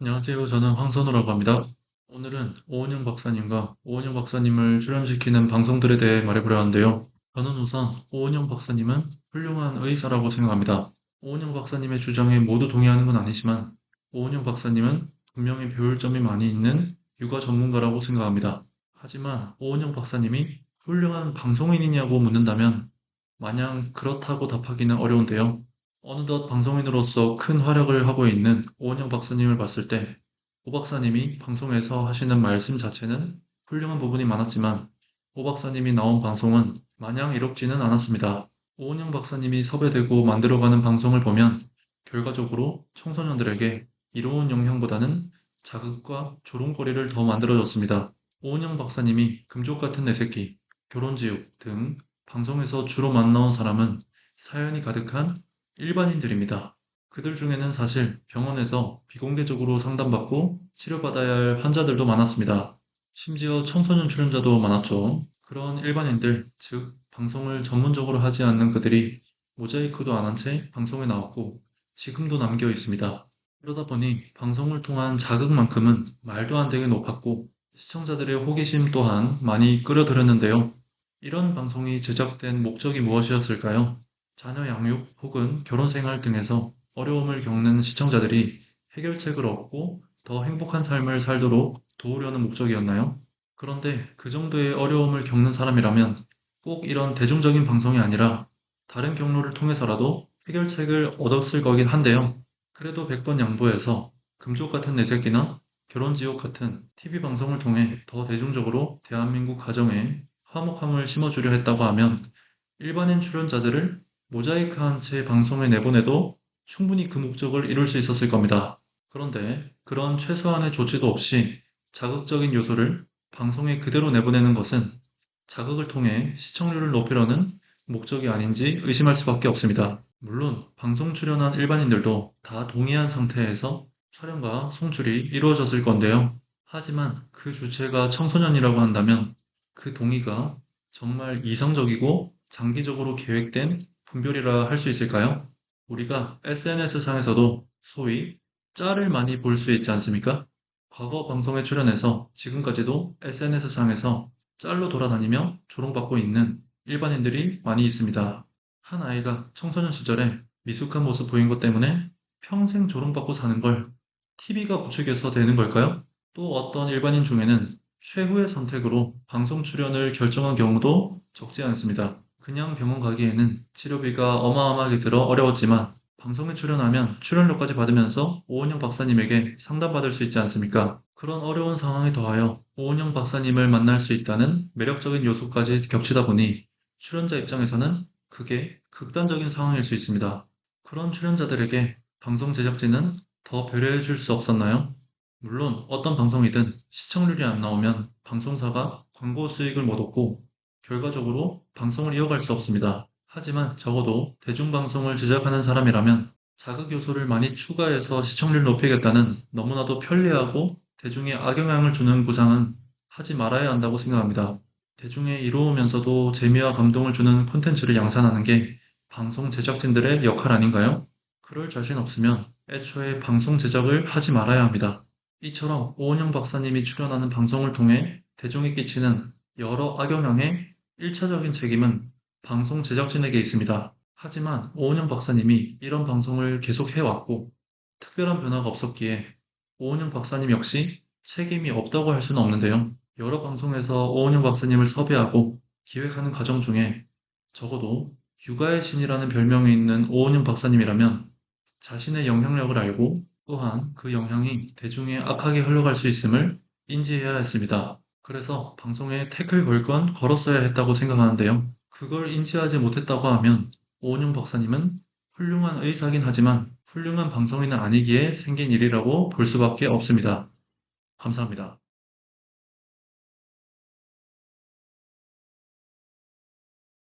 안녕하세요. 저는 황선우라고 합니다. 오늘은 오은영 박사님과 오은영 박사님을 출연시키는 방송들에 대해 말해보려 하는데요. 저는 우선 오은영 박사님은 훌륭한 의사라고 생각합니다. 오은영 박사님의 주장에 모두 동의하는 건 아니지만 오은영 박사님은 분명히 배울 점이 많이 있는 육아 전문가라고 생각합니다. 하지만 오은영 박사님이 훌륭한 방송인이냐고 묻는다면 마냥 그렇다고 답하기는 어려운데요. 어느덧 방송인으로서 큰 활약을 하고 있는 오은영 박사님을 봤을 때, 오 박사님이 방송에서 하시는 말씀 자체는 훌륭한 부분이 많았지만, 오 박사님이 나온 방송은 마냥 이롭지는 않았습니다. 오은영 박사님이 섭외되고 만들어가는 방송을 보면, 결과적으로 청소년들에게 이로운 영향보다는 자극과 조롱거리를 더 만들어줬습니다. 오은영 박사님이 금쪽 같은 내 새끼, 결혼지옥 등 방송에서 주로 만나온 사람은 사연이 가득한 일반인들입니다. 그들 중에는 사실 병원에서 비공개적으로 상담받고 치료받아야 할 환자들도 많았습니다. 심지어 청소년 출연자도 많았죠. 그런 일반인들, 즉, 방송을 전문적으로 하지 않는 그들이 모자이크도 안 한 채 방송에 나왔고 지금도 남겨 있습니다. 그러다 보니 방송을 통한 자극만큼은 말도 안 되게 높았고 시청자들의 호기심 또한 많이 끌어들였는데요. 이런 방송이 제작된 목적이 무엇이었을까요? 자녀 양육 혹은 결혼 생활 등에서 어려움을 겪는 시청자들이 해결책을 얻고 더 행복한 삶을 살도록 도우려는 목적이었나요? 그런데 그 정도의 어려움을 겪는 사람이라면 꼭 이런 대중적인 방송이 아니라 다른 경로를 통해서라도 해결책을 얻었을 거긴 한데요. 그래도 100번 양보해서 금쪽 같은 내 새끼나 결혼지옥 같은 TV 방송을 통해 더 대중적으로 대한민국 가정에 화목함을 심어주려 했다고 하면 일반인 출연자들을 모자이크한 채 방송에 내보내도 충분히 그 목적을 이룰 수 있었을 겁니다. 그런데 그런 최소한의 조치도 없이 자극적인 요소를 방송에 그대로 내보내는 것은 자극을 통해 시청률을 높이려는 목적이 아닌지 의심할 수밖에 없습니다. 물론 방송 출연한 일반인들도 다 동의한 상태에서 촬영과 송출이 이루어졌을 건데요. 하지만 그 주체가 청소년이라고 한다면 그 동의가 정말 이성적이고 장기적으로 계획된 분별이라 할 수 있을까요? 우리가 SNS상에서도 소위 짤을 많이 볼 수 있지 않습니까? 과거 방송에 출연해서 지금까지도 SNS상에서 짤로 돌아다니며 조롱받고 있는 일반인들이 많이 있습니다. 한 아이가 청소년 시절에 미숙한 모습 보인 것 때문에 평생 조롱받고 사는 걸 TV가 부추겨서 되는 걸까요? 또 어떤 일반인 중에는 최후의 선택으로 방송 출연을 결정한 경우도 적지 않습니다. 그냥 병원 가기에는 치료비가 어마어마하게 들어 어려웠지만 방송에 출연하면 출연료까지 받으면서 오은영 박사님에게 상담받을 수 있지 않습니까? 그런 어려운 상황에 더하여 오은영 박사님을 만날 수 있다는 매력적인 요소까지 겹치다 보니 출연자 입장에서는 그게 극단적인 상황일 수 있습니다. 그런 출연자들에게 방송 제작진은 더 배려해 줄 수 없었나요? 물론 어떤 방송이든 시청률이 안 나오면 방송사가 광고 수익을 못 얻고 결과적으로 방송을 이어갈 수 없습니다. 하지만 적어도 대중방송을 제작하는 사람이라면 자극 요소를 많이 추가해서 시청률을 높이겠다는 너무나도 편리하고 대중에 악영향을 주는 구상은 하지 말아야 한다고 생각합니다. 대중에 이로우면서도 재미와 감동을 주는 콘텐츠를 양산하는 게 방송 제작진들의 역할 아닌가요? 그럴 자신 없으면 애초에 방송 제작을 하지 말아야 합니다. 이처럼 오은영 박사님이 출연하는 방송을 통해 대중에 끼치는 여러 악영향의 1차적인 책임은 방송 제작진에게 있습니다. 하지만 오은영 박사님이 이런 방송을 계속 해왔고 특별한 변화가 없었기에 오은영 박사님 역시 책임이 없다고 할 수는 없는데요. 여러 방송에서 오은영 박사님을 섭외하고 기획하는 과정 중에 적어도 육아의 신이라는 별명이 있는 오은영 박사님이라면 자신의 영향력을 알고 또한 그 영향이 대중에 악하게 흘러갈 수 있음을 인지해야 했습니다. 그래서 방송에 태클 걸 건 걸었어야 했다고 생각하는데요. 그걸 인지하지 못했다고 하면 오은영 박사님은 훌륭한 의사긴 하지만 훌륭한 방송인은 아니기에 생긴 일이라고 볼 수밖에 없습니다. 감사합니다.